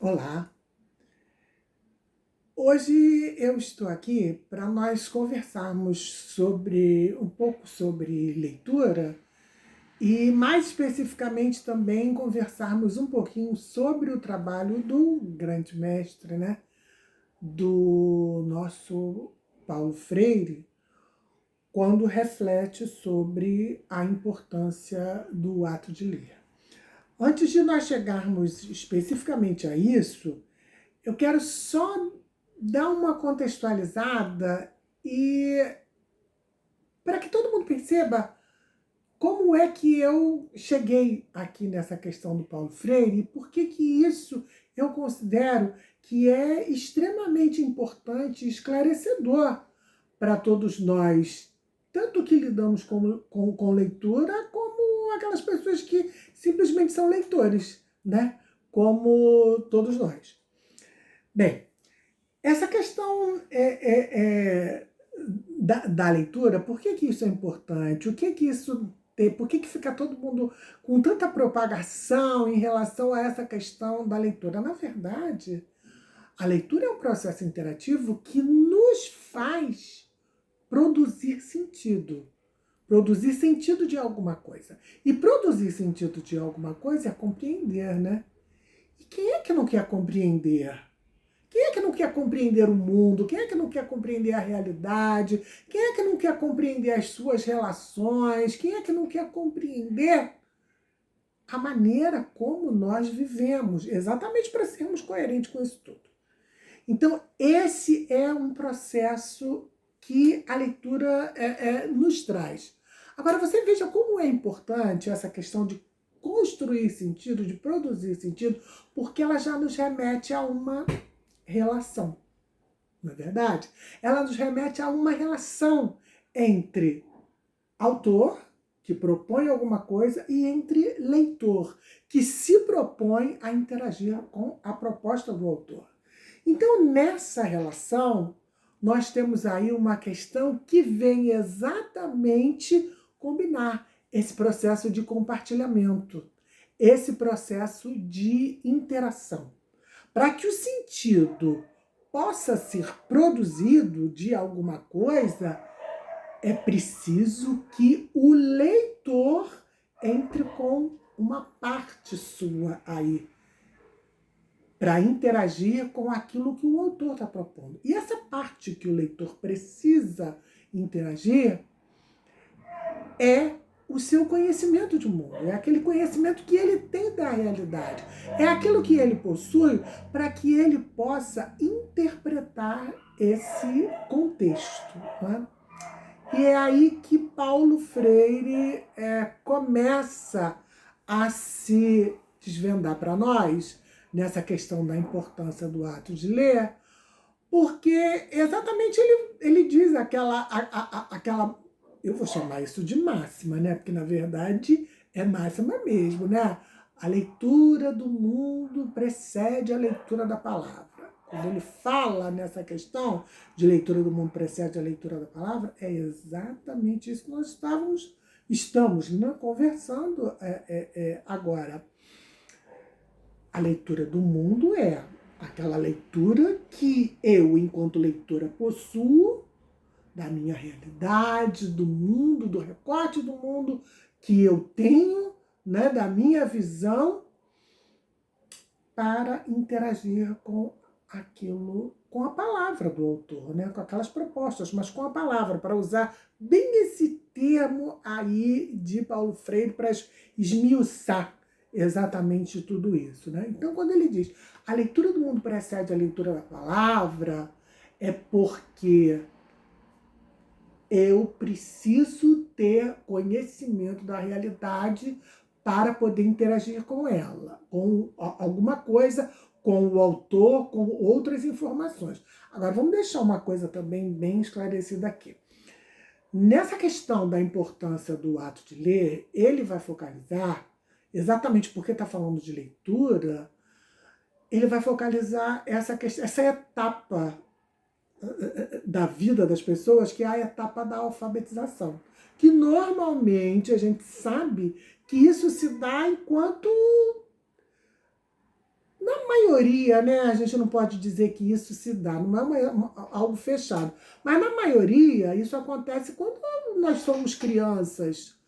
Olá, hoje eu estou aqui para nós conversarmos um pouco sobre leitura e mais especificamente também conversarmos um pouquinho sobre o trabalho do grande mestre, né, do nosso Paulo Freire, quando reflete sobre a importância do ato de ler. Antes de nós chegarmos especificamente a isso, eu quero só dar uma contextualizada e para que todo mundo perceba como é que eu cheguei aqui nessa questão do Paulo Freire e por que que isso eu considero que é extremamente importante e esclarecedor para todos nós, tanto que lidamos com leitura, como aquelas pessoas que simplesmente são leitores, né? Como todos nós. Bem, essa questão da leitura, por que que isso é importante? O que que isso tem? Por que que fica todo mundo com tanta propagação em relação a essa questão da leitura? Na verdade, a leitura é um processo interativo que nos faz produzir sentido de alguma coisa. E produzir sentido de alguma coisa é compreender, né? E quem é que não quer compreender? Quem é que não quer compreender o mundo? Quem é que não quer compreender a realidade? Quem é que não quer compreender as suas relações? Quem é que não quer compreender a maneira como nós vivemos? Exatamente para sermos coerentes com isso tudo. Então, esse é um processo que a leitura nos traz. Agora, você veja como é importante essa questão de construir sentido, de produzir sentido, porque ela já nos remete a uma relação, não é verdade? Ela nos remete a uma relação entre autor, que propõe alguma coisa, e entre leitor, que se propõe a interagir com a proposta do autor. Então, nessa relação, nós temos aí uma questão que vem exatamente combinar esse processo de compartilhamento, esse processo de interação. Para que o sentido possa ser produzido de alguma coisa, é preciso que o leitor entre com uma parte sua aí, para interagir com aquilo que o autor está propondo. E essa parte que o leitor precisa interagir é o seu conhecimento de mundo, é aquele conhecimento que ele tem da realidade, é aquilo que ele possui para que ele possa interpretar esse contexto. Né? E é aí que Paulo Freire começa a se desvendar para nós nessa questão da importância do ato de ler, porque exatamente ele diz aquela, eu vou chamar isso de máxima, né? Porque na verdade é máxima mesmo, né? A leitura do mundo precede a leitura da palavra. Quando ele fala nessa questão de leitura do mundo precede a leitura da palavra, é exatamente isso que nós estamos né, conversando agora. A leitura do mundo é aquela leitura que eu, enquanto leitora, possuo da minha realidade, do mundo, do recorte do mundo que eu tenho, né, da minha visão, para interagir com aquilo, com a palavra do autor, né, com aquelas propostas, mas com a palavra, para usar bem esse termo aí de Paulo Freire para esmiuçar exatamente tudo isso. Né? Então, quando ele diz a leitura do mundo precede a leitura da palavra, é porque eu preciso ter conhecimento da realidade para poder interagir com ela, com alguma coisa, com o autor, com outras informações. Agora, vamos deixar uma coisa também bem esclarecida aqui. Nessa questão da importância do ato de ler, ele vai focalizar, exatamente porque está falando de leitura, ele vai focalizar essa etapa da vida das pessoas, que é a etapa da alfabetização. Que normalmente a gente sabe que isso se dá enquanto, na maioria, né, a gente não pode dizer que isso se dá, não é algo fechado, mas na maioria isso acontece quando nós somos crianças,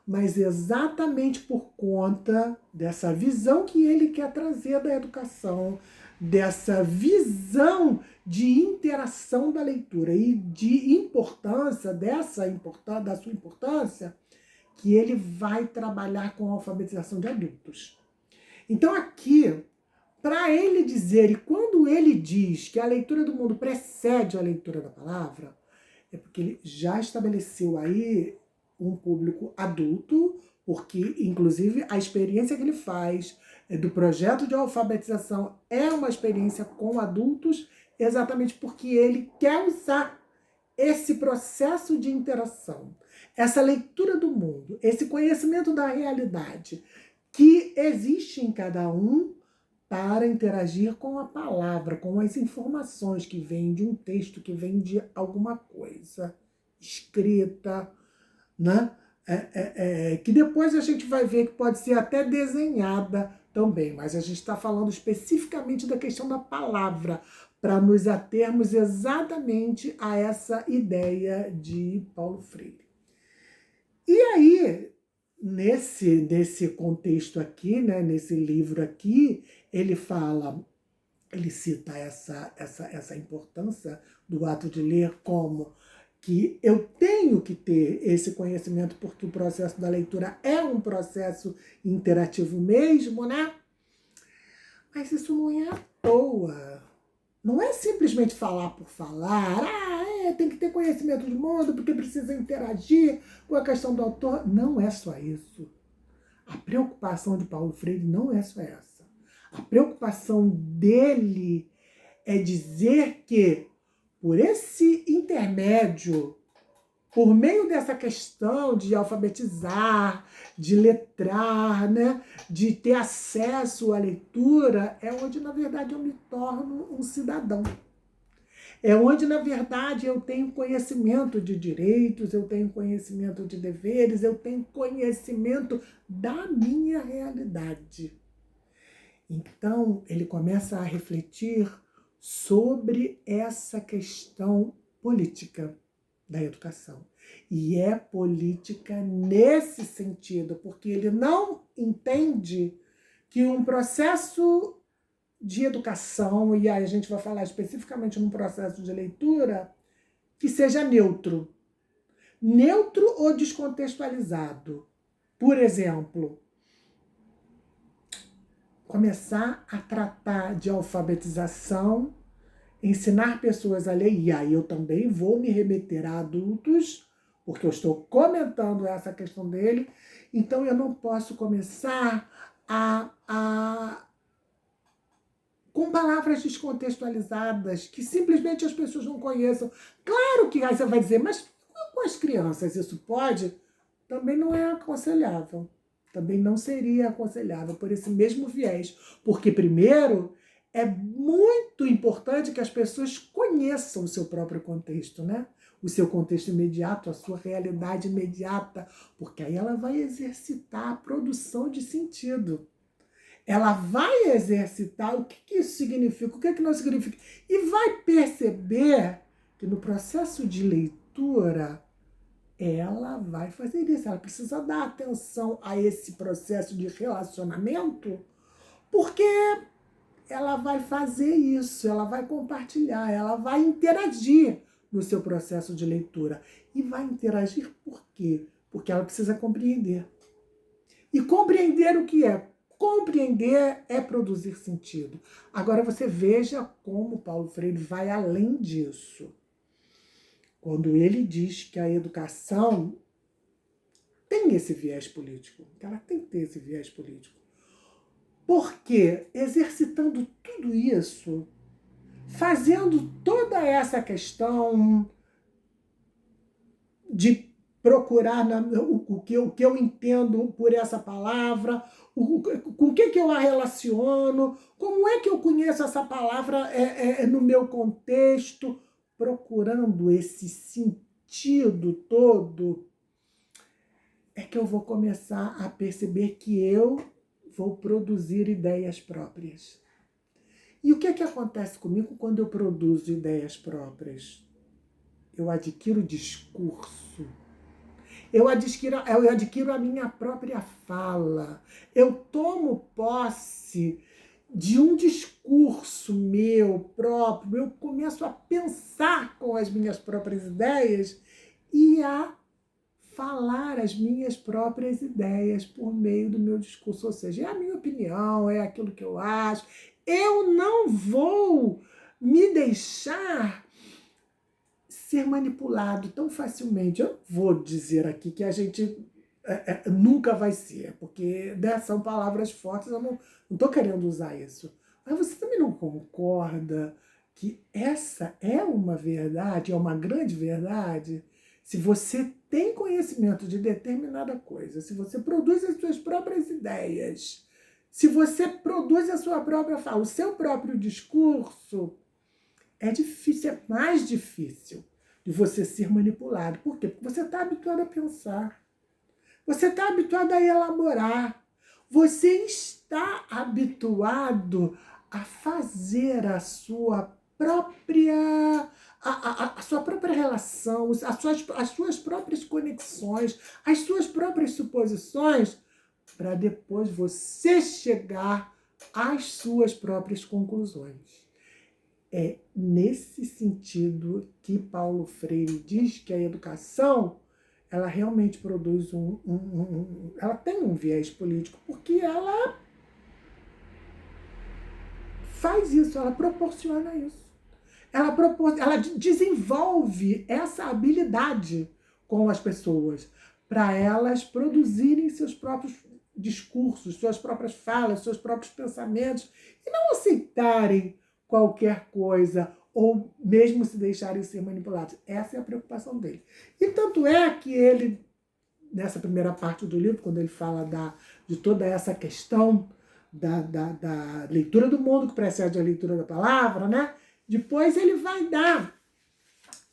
mas exatamente por conta dessa visão que ele quer trazer da educação, dessa visão de interação da leitura e de importância, da sua importância, que ele vai trabalhar com a alfabetização de adultos. Então aqui, para ele dizer, e quando ele diz que a leitura do mundo precede a leitura da palavra, é porque ele já estabeleceu aí um público adulto, porque, inclusive, a experiência que ele faz do projeto de alfabetização é uma experiência com adultos, exatamente porque ele quer usar esse processo de interação, essa leitura do mundo, esse conhecimento da realidade que existe em cada um para interagir com a palavra, com as informações que vêm de um texto, que vem de alguma coisa escrita, né? Que depois a gente vai ver que pode ser até desenhada também, mas a gente está falando especificamente da questão da palavra, para nos atermos exatamente a essa ideia de Paulo Freire. E aí, nesse contexto aqui, né, nesse livro aqui, ele cita essa importância do ato de ler como que eu tenho que ter esse conhecimento porque o processo da leitura é um processo interativo mesmo, né? Mas isso não é à toa. Não é simplesmente falar por falar. Tem que ter conhecimento de mundo porque precisa interagir com a questão do autor. Não é só isso. A preocupação de Paulo Freire não é só essa. A preocupação dele é dizer que, por esse intermédio, por meio dessa questão de alfabetizar, de letrar, né, de ter acesso à leitura, é onde, na verdade, eu me torno um cidadão. É onde, na verdade, eu tenho conhecimento de direitos, eu tenho conhecimento de deveres, eu tenho conhecimento da minha realidade. Então, ele começa a refletir sobre essa questão política da educação. E é política nesse sentido, porque ele não entende que um processo de educação, e aí a gente vai falar especificamente num processo de leitura, que seja neutro. Neutro ou descontextualizado. Por exemplo, começar a tratar de alfabetização, ensinar pessoas a ler, e aí eu também vou me remeter a adultos, porque eu estou comentando essa questão dele, então eu não posso começar com palavras descontextualizadas, que simplesmente as pessoas não conheçam. Claro que aí você vai dizer, mas com as crianças isso pode? Também não é aconselhável. Também não seria aconselhável por esse mesmo viés. Porque, primeiro, é muito importante que as pessoas conheçam o seu próprio contexto, né? O seu contexto imediato, a sua realidade imediata, porque aí ela vai exercitar a produção de sentido. Ela vai exercitar o que isso significa, o que não significa, e vai perceber que no processo de leitura ela vai fazer isso, ela precisa dar atenção a esse processo de relacionamento, porque ela vai fazer isso, ela vai compartilhar, ela vai interagir no seu processo de leitura. E vai interagir por quê? Porque ela precisa compreender. E compreender o que é? Compreender é produzir sentido. Agora você veja como Paulo Freire vai além disso. Quando ele diz que a educação tem esse viés político, que ela tem que ter esse viés político. Porque exercitando tudo isso, fazendo toda essa questão de procurar o que eu entendo por essa palavra, com o que eu a relaciono, como é que eu conheço essa palavra no meu contexto, procurando esse sentido todo, é que eu vou começar a perceber que eu vou produzir ideias próprias. E o que é que acontece comigo quando eu produzo ideias próprias? Eu adquiro discurso. Eu adquiro a minha própria fala. Eu tomo posse de um discurso meu próprio. Eu começo a pensar com as minhas próprias ideias e a falar as minhas próprias ideias por meio do meu discurso. Ou seja, é a minha opinião, é aquilo que eu acho. Eu não vou me deixar ser manipulado tão facilmente. Eu não vou dizer aqui que a gente nunca vai ser, porque são palavras fortes, eu não estou querendo usar isso. Mas você também não concorda que essa é uma verdade, é uma grande verdade? Se você tem conhecimento de determinada coisa, se você produz as suas próprias ideias, se você produz a sua própria fala, o seu próprio discurso, é difícil, é mais difícil de você ser manipulado. Por quê? Porque você está habituado a pensar. Você está habituado a elaborar. Você está habituado a fazer a sua própria a sua própria relação, as suas próprias conexões, as suas próprias suposições, para depois você chegar às suas próprias conclusões. É nesse sentido que Paulo Freire diz que a educação, ela realmente produz ela tem um viés político, porque ela faz isso, ela proporciona isso. Ela desenvolve essa habilidade com as pessoas, para elas produzirem seus próprios discursos, suas próprias falas, seus próprios pensamentos, e não aceitarem qualquer coisa, ou mesmo se deixarem ser manipulados. Essa é a preocupação dele. E tanto é que ele, nessa primeira parte do livro, quando ele fala de toda essa questão da leitura do mundo, que precede a leitura da palavra, né? Depois ele vai dar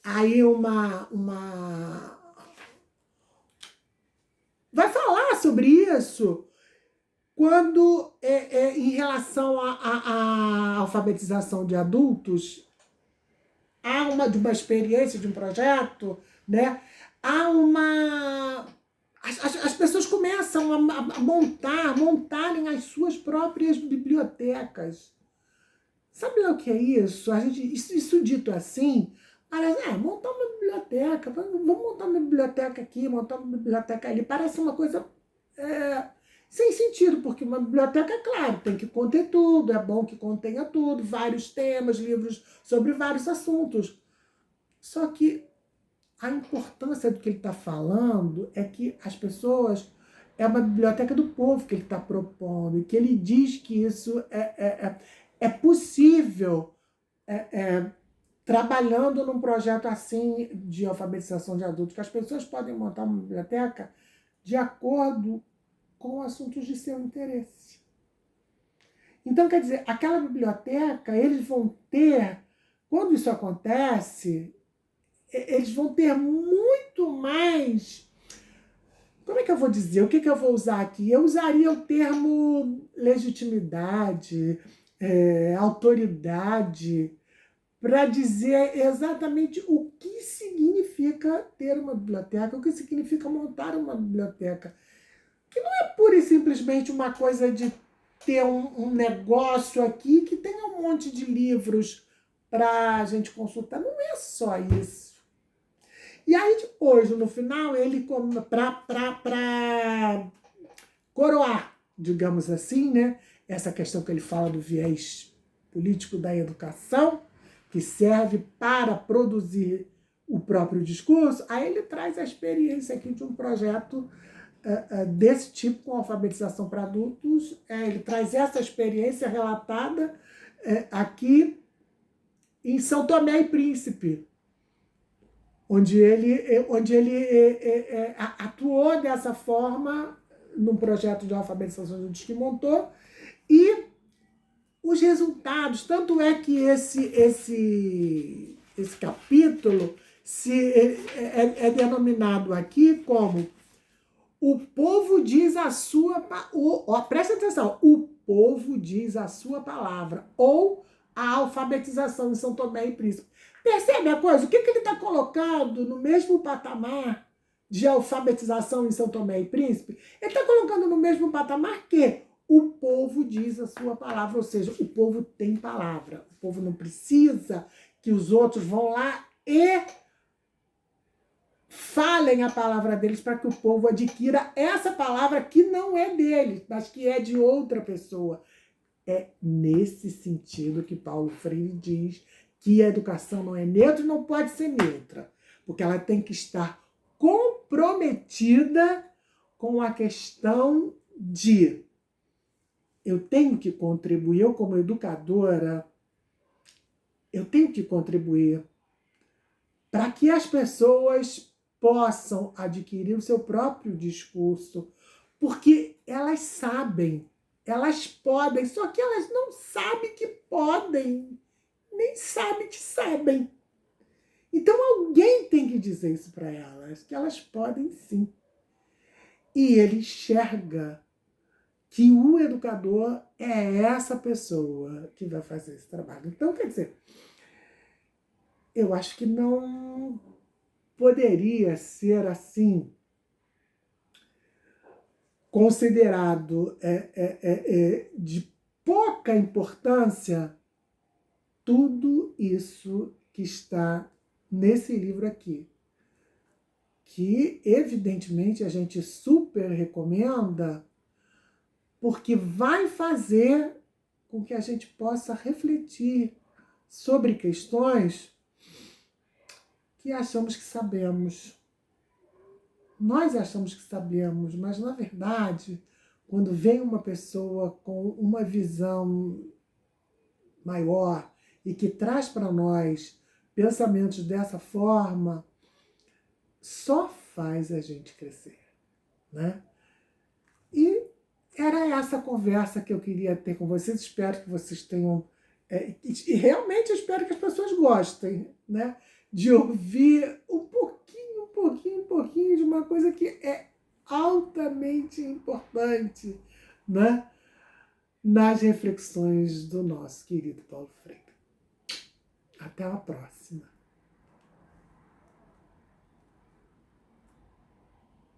aí vai falar sobre isso quando, em relação à alfabetização de adultos, há de uma experiência, de um projeto, né? As pessoas começam a montarem as suas próprias bibliotecas. Sabe lá o que é isso? Isso dito assim, parece, montar uma biblioteca, vamos montar uma biblioteca aqui, montar uma biblioteca ali, parece uma coisa sem sentido, porque uma biblioteca, claro, tem que conter tudo, é bom que contenha tudo, vários temas, livros sobre vários assuntos. Só que a importância do que ele está falando é que as pessoas, é uma biblioteca do povo que ele está propondo, e que ele diz que isso é possível trabalhando num projeto assim de alfabetização de adultos, que as pessoas podem montar uma biblioteca de acordo com assuntos de seu interesse. Então, quer dizer, aquela biblioteca, eles vão ter, quando isso acontece, eles vão ter muito mais... Como é que eu vou dizer? O que eu vou usar aqui? Eu usaria o termo legitimidade, autoridade, para dizer exatamente o que significa ter uma biblioteca, o que significa montar uma biblioteca. Que não é pura e simplesmente uma coisa de ter um negócio aqui que tenha um monte de livros para a gente consultar. Não é só isso. E aí depois, no final, ele, para coroar, digamos assim, né, essa questão que ele fala do viés político da educação, que serve para produzir o próprio discurso, aí ele traz a experiência aqui de um projeto desse tipo, com alfabetização para adultos. Ele traz essa experiência relatada aqui em São Tomé e Príncipe, onde ele atuou dessa forma num projeto de alfabetização de adultos que montou, e os resultados, tanto é que esse capítulo é denominado aqui como o povo diz a sua... presta atenção, o povo diz a sua palavra, ou a alfabetização em São Tomé e Príncipe. Percebe a coisa? O que ele está colocando no mesmo patamar de alfabetização em São Tomé e Príncipe? Ele está colocando no mesmo patamar que o povo diz a sua palavra, ou seja, o povo tem palavra. O povo não precisa que os outros vão lá e falem a palavra deles para que o povo adquira essa palavra que não é deles, mas que é de outra pessoa. É nesse sentido que Paulo Freire diz que a educação não é neutra e não pode ser neutra, porque ela tem que estar comprometida com a questão de eu tenho que contribuir, eu como educadora, eu tenho que contribuir para que as pessoas possam adquirir o seu próprio discurso, porque elas sabem, elas podem, só que elas não sabem que podem, nem sabem que sabem. Então alguém tem que dizer isso para elas, que elas podem sim. E ele enxerga que o educador é essa pessoa que vai fazer esse trabalho. Então, quer dizer, eu acho que não poderia ser assim considerado de pouca importância tudo isso que está nesse livro aqui, que evidentemente a gente super recomenda, porque vai fazer com que a gente possa refletir sobre questões que achamos que sabemos. Nós achamos que sabemos, mas na verdade, quando vem uma pessoa com uma visão maior e que traz para nós pensamentos dessa forma, só faz a gente crescer, né? E era essa conversa que eu queria ter com vocês. Espero que vocês tenham... e realmente espero que as pessoas gostem, né? De ouvir um pouquinho de uma coisa que é altamente importante, né? Nas reflexões do nosso querido Paulo Freire. Até a próxima.